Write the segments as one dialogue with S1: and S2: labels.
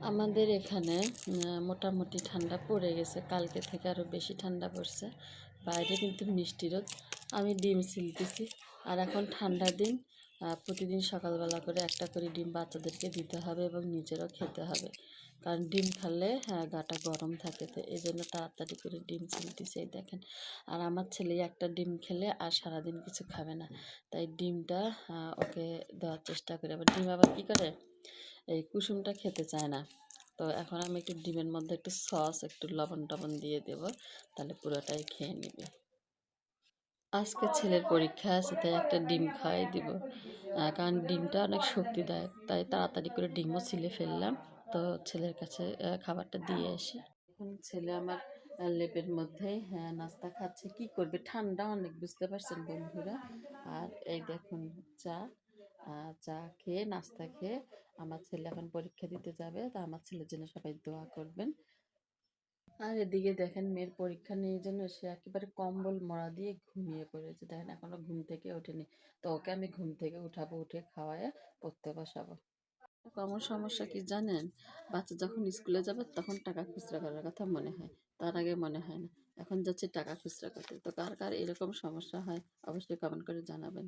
S1: আমাদের এখানে মোটামুটি ঠান্ডা পড়ে গেছে। কালকে থেকে আরও বেশি ঠান্ডা পড়ছে। বাইরে কিন্তু মিষ্টি রোদ। আমি ডিম ছিলতেছি। আর এখন ঠান্ডার দিন, প্রতিদিন সকালবেলা করে একটা করে ডিম বাচ্চাদেরকে দিতে হবে এবং নিজেরও খেতে হবে। কারণ ডিম খেলে গাটা গরম থাকে, তো এই জন্য তাড়াতাড়ি করে ডিম ছিলতেছি। এই দেখেন, আর আমার ছেলে একটা ডিম খেলে আর সারাদিন কিছু খাবে না, তাই ডিমটা ওকে দেওয়ার চেষ্টা করি। আবার ডিম আবার কী করে, এই কুসুমটা খেতে চায় না। তো এখন আমি একটু ডিমের মধ্যে একটু সস, একটু লবণ টবণ দিয়ে দেব, তাহলে পুরোটাই খেয়ে নেবে। আজকে ছেলের পরীক্ষা আছে, তাই একটা ডিম খাওয়াই দিব। কারণ ডিমটা অনেক শক্তিদায়ক, তাই তাড়াতাড়ি করে ডিমও ছিলে ফেললাম। তো ছেলের কাছে খাবারটা দিয়ে আসি। এখন ছেলে আমার লেপের মধ্যে নাস্তা খাচ্ছে। কি করবে, ঠান্ডা অনেক, বুঝতে পারছেন বন্ধুরা। আর এই দেখুন চা, চা খেয়ে নাস্তা খেয়ে আমার ছেলে এখন পরীক্ষা দিতে যাবে। তা আমার ছেলের জন্য সবাই দোয়া করবেন। আর এদিকে দেখেন, মেয়ের পরীক্ষা নেই জন্য সে একেবারে কম্বল মরা দিয়ে ঘুমিয়ে পড়েছে। দেখেন এখনো ঘুম থেকে ওঠেনি। তো ওকে আমি ঘুম থেকে উঠাবো, উঠে খাওয়ায় পড়তে বসাবো। আমার সমস্যা কি জানেন, বাচ্চা যখন স্কুলে যাবে তখন টাকা খুচরা করার কথা মনে হয়, তার আগে মনে হয় না। এখন যাচ্ছে টাকা খুচরা করতে। তো কার কার এরকম সমস্যা হয় অবশ্যই কমেন্ট করে জানাবেন।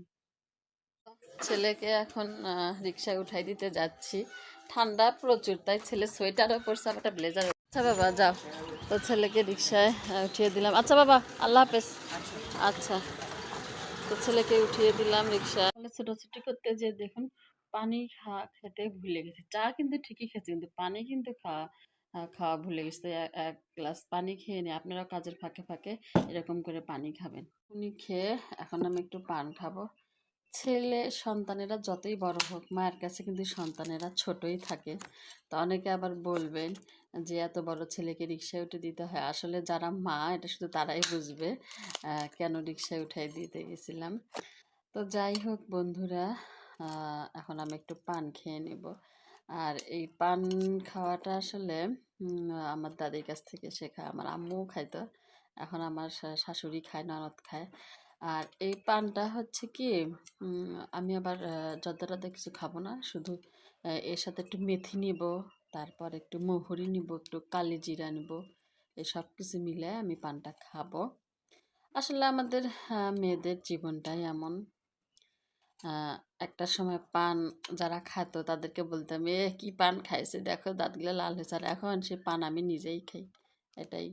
S1: ছেলেকে এখন রিক্সায় উঠাই দিতে যাচ্ছি। ঠান্ডা প্রচুর, তাই ছেলে সোয়েটারও পরছে, আবার একটা ব্লেজার। আচ্ছা বাবা যাও। তো ছেলেকে রিক্সায় উঠিয়ে দিলাম। আচ্ছা বাবা, আল্লাহ হাফেজ। আচ্ছা, তো ছেলেকে উঠিয়ে দিলাম রিক্সায়। ছোটাছুটি করতে যে দেখুন, পানি খেতে ভুলে গেছি। চা কিন্তু ঠিকই খেয়েছি, কিন্তু পানি কিন্তু খাওয়া ভুলে গেছি। তো এক গ্লাস পানি খেয়ে নিই। আপনারাও কাজের ফাঁকে ফাঁকে এরকম করে পানি খাবেন। উনি খেয়ে এখন আমি একটু পান খাবো। ছেলে সন্তানেরা যতই বড় হোক, মায়ের কাছে কিন্তু সন্তানেরা ছোটই থাকে। তো অনেকে আবার বলবেন যে এত বড় ছেলেকে রিক্সায় উঠে দিতে হয়। আসলে যারা মা, এটা শুধু তারাই বুঝবে কেন রিক্সায় উঠাই দিতে গেছিলাম। তো যাই হোক বন্ধুরা, এখন আমি একটু পান খেয়ে নেব। আর এই পান খাওয়াটা আসলে আমার দাদির কাছ থেকে শেখা। আমার আম্মুও খাইতো, এখন আমার শাশুড়ি খায়, ননদ খায়। আর এই পানটা হচ্ছে কি, আমি আবার যতটা কিছু খাবো না, শুধু এর সাথে একটু মেথি নিব, তারপর একটু মহুরি নিব, একটু কালি জিরা নিব। এই সব কিছু মিলে আমি পানটা খাবো। আসলে আমাদের মেয়েদের জীবনটাই এমন। একটা সময় পান যারা খাতো তাদেরকে বলতাম, এ কি পান খাইছে, দেখো দাঁতগুলো লাল হয়েছে। আর এখন সে পান আমি নিজেই খাই। এটাই,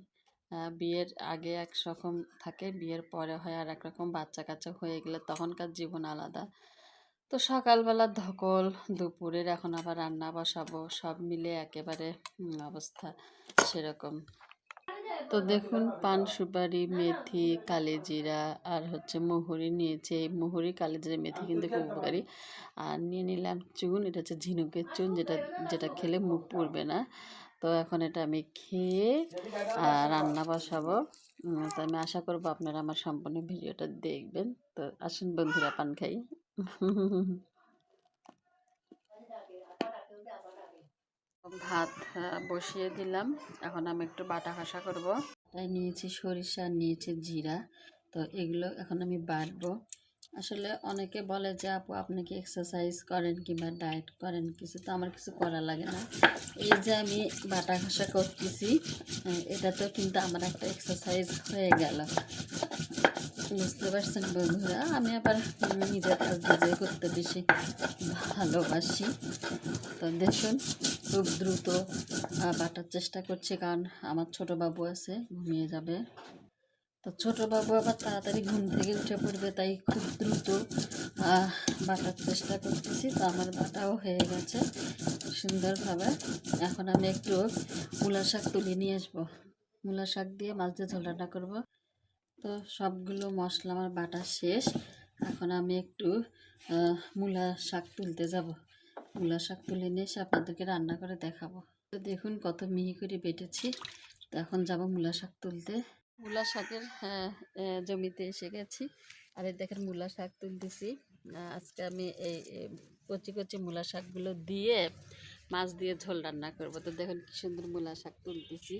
S1: বিয়ের আগে একরকম থাকে, বিয়ের পরে হয় আর একরকম। বাচ্চা কাচ্চা হয়ে গেলে তখনকার জীবন আলাদা। তো সকালবেলা ধকল, দুপুরের এখন আবার রান্না বসাবো, সব মিলে একেবারে অবস্থা সেরকম। তো দেখুন, পান সুপারি, মেথি, কালিজিরা আর হচ্ছে মহুরি নিয়েছে। এই মহুরি, কালিজিরা, মেথি কিন্তু খুব উপকারী। আর নিয়ে নিলাম চুন, এটা হচ্ছে ঝিনুকের চুন, যেটা যেটা খেলে মুখ পুড়বে না। তো এখন এটা আমি খেয়ে রান্না বসাবো। তো আমি আশা করবো আপনারা আমার সম্পূর্ণ ভিডিওটা দেখবেন। তো আসুন বন্ধুরা, পান খাই। ভাত বসিয়ে দিলাম। এখন আমি একটু বাটা কষা করবো। তাই নিয়েছি সরিষা, নিয়েছি জিরা। তো এগুলো এখন আমি বাটবো। আসলে অনেকে বলে যে আপু আপনি কি এক্সারসাইজ করেন কিংবা ডায়েট করেন, কিছু তো আমার কিছু করা লাগে না। এই যে আমি বাটা ঘষা করতেছি, এটা তো কিন্তু আমার একটা এক্সারসাইজ হয়ে গেল। বুঝতে পারছেন বন্ধুরা, আমি আবার নিজের কাজ নিজে করতে বেশি ভালোবাসি। তো দেখুন, খুব দ্রুত বাটার চেষ্টা করছি, কারণ আমার ছোট বাবু আছে, ঘুমিয়ে যাবে। তো ছোট বাবু আবার তাড়াতাড়ি ঘুম থেকে উঠে পড়বে, তাই খুব দ্রুত বাটার চেষ্টা করতেছি। তো আমার বাটাও হয়ে গেছে সুন্দরভাবে। এখন আমি একটু মূলা শাক তুলে নিয়ে আসবো। মূলা শাক দিয়ে মাছ দিয়ে ঝোল রান্না করবো। তো সবগুলো মশলা আমার বাটা শেষ। এখন আমি একটু মূলা শাক তুলতে যাব। মূলা শাক তুলে নিয়ে এসে আপনাদেরকে রান্না করে দেখাবো। তো দেখুন কত মিহি করে বেটেছি। তো এখন যাব মূলা শাক তুলতে। মূলা শাকের জমিতে এসে গেছি। আর এই দেখেন মূলা শাক তুলতেছি। আজকে আমি এই কচি কচি মূলা শাকগুলো দিয়ে মাছ দিয়ে ঝোল রান্না করব। তো দেখুন কি সুন্দর মূলা শাক তুলতেছি।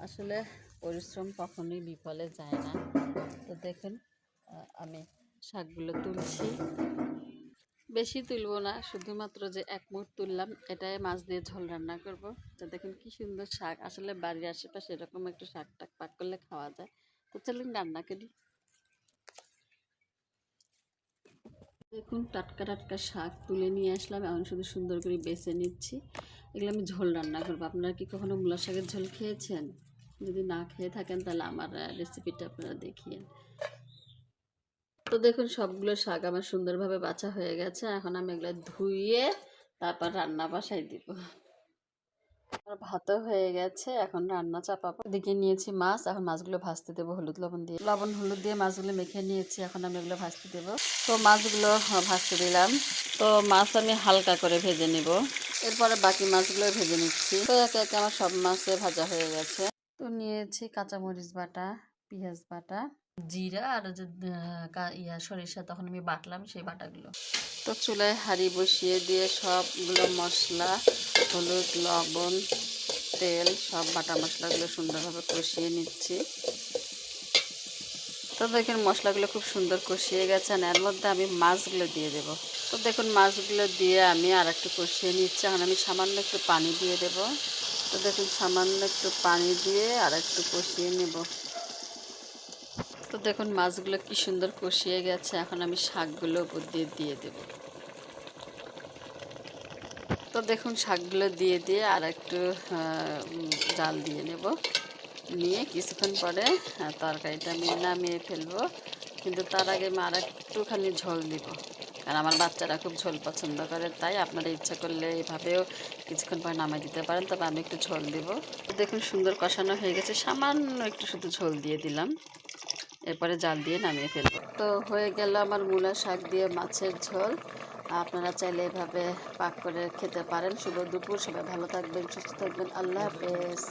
S1: আসলে পরিশ্রম কখনোই বিফলে যায় না। তো দেখুন আমি শাকগুলো তুলছি। বেশি তুলবো না, শুধুমাত্র যে এক মুঠ তুললাম, এটাই মাছ দিয়ে ঝোল রান্না করব। তো দেখুন কি সুন্দর শাক, আসলে বাড়ির আশেপাশে এরকম একটু শাক টাক পাক করলে খাওয়া যায়। তো চলুন রান্না করি। দেখুন টাটকা টাটকা শাক তুলে নিয়ে আসলাম, এখন শুধু সুন্দর করে বেছে নিচ্ছি। এগুলো আমি ঝোল রান্না করবো। আপনারা কি কখনো মূলা শাকের ঝোল খেয়েছেন? যদি না খেয়ে থাকেন তাহলে আমার রেসিপিটা আপনারা দেখিয়েন। তো দেখুন সবগুলো শাক আমার সুন্দরভাবে বাছা হয়ে গেছে, এখন আমি এগুলো ধুয়ে তারপর রান্না বসাই দিব। আমার ভাতও হয়ে গেছে, এখন রান্না চাপাবো। এদিকে নিয়েছি মাছ, এখন মাছগুলো ভাজতে দেবো হলুদ লবণ দিয়ে। লবণ হলুদ দিয়ে মাছগুলো মেখে নিয়েছি, এখন আমি এগুলো ভাজতে দেবো। তো মাছগুলো ভাজতে দিলাম। তো মাছ আমি হালকা করে ভেজে নিব, এরপরে বাকি মাছগুলো ভেজে নিচ্ছি। তো একে একে আমার সব মাছে ভাজা হয়ে গেছে। তো নিয়েছি কাঁচামরিচ বাটা, পেঁয়াজ বাটা, জিরা আর যে সরিষা তখন আমি বাটলাম সেই বাটাগুলো। তো চুলায় হাঁড়ি বসিয়ে দিয়ে সবগুলো মশলা, হলুদ লবণ তেল সব বাটা মশলাগুলো সুন্দরভাবে কষিয়ে নিচ্ছি। তো দেখুন মশলাগুলো খুব সুন্দর কষিয়ে গেছে, আর এর মধ্যে আমি মাছগুলো দিয়ে দেব। তো দেখুন মাছগুলো দিয়ে আমি আর একটু কষিয়ে নিচ্ছি। এখন আমি সামান্য একটু পানি দিয়ে দেব। তো দেখুন সামান্য একটু পানি দিয়ে আর একটু কষিয়ে নেব। তো দেখুন মাছগুলো কি সুন্দর কষিয়ে গেছে, এখন আমি শাকগুলো উপর দিয়ে দিয়ে দেব। তো দেখুন শাকগুলো দিয়ে দিয়ে আর একটু জাল দিয়ে নেব, নিয়ে কিছুক্ষণ পরে তরকারিটা আমি নামিয়ে ফেলবো। কিন্তু তার আগে আমি আর একটুখানি ঝোল দিব, কারণ আমার বাচ্চারা খুব ঝোল পছন্দ করে। তাই আপনারা ইচ্ছা করলে এভাবেও কিছুক্ষণ পরে নামিয়ে দিতে পারেন, তবে আমি একটু ঝোল দিব। দেখুন সুন্দর কষানো হয়ে গেছে, সামান্য একটু শুধু ঝোল দিয়ে দিলাম, এরপরে জাল দিয়ে নামিয়ে ফেলবো। তো হয়ে গেল আমার মূলা শাক দিয়ে মাছের ঝোল। আপনারা চাইলে এভাবে পাক করে খেতে পারেন। শুভ দুপুর, সবাই ভালো থাকবেন, সুস্থ থাকবেন, আল্লাহ হাফেজ।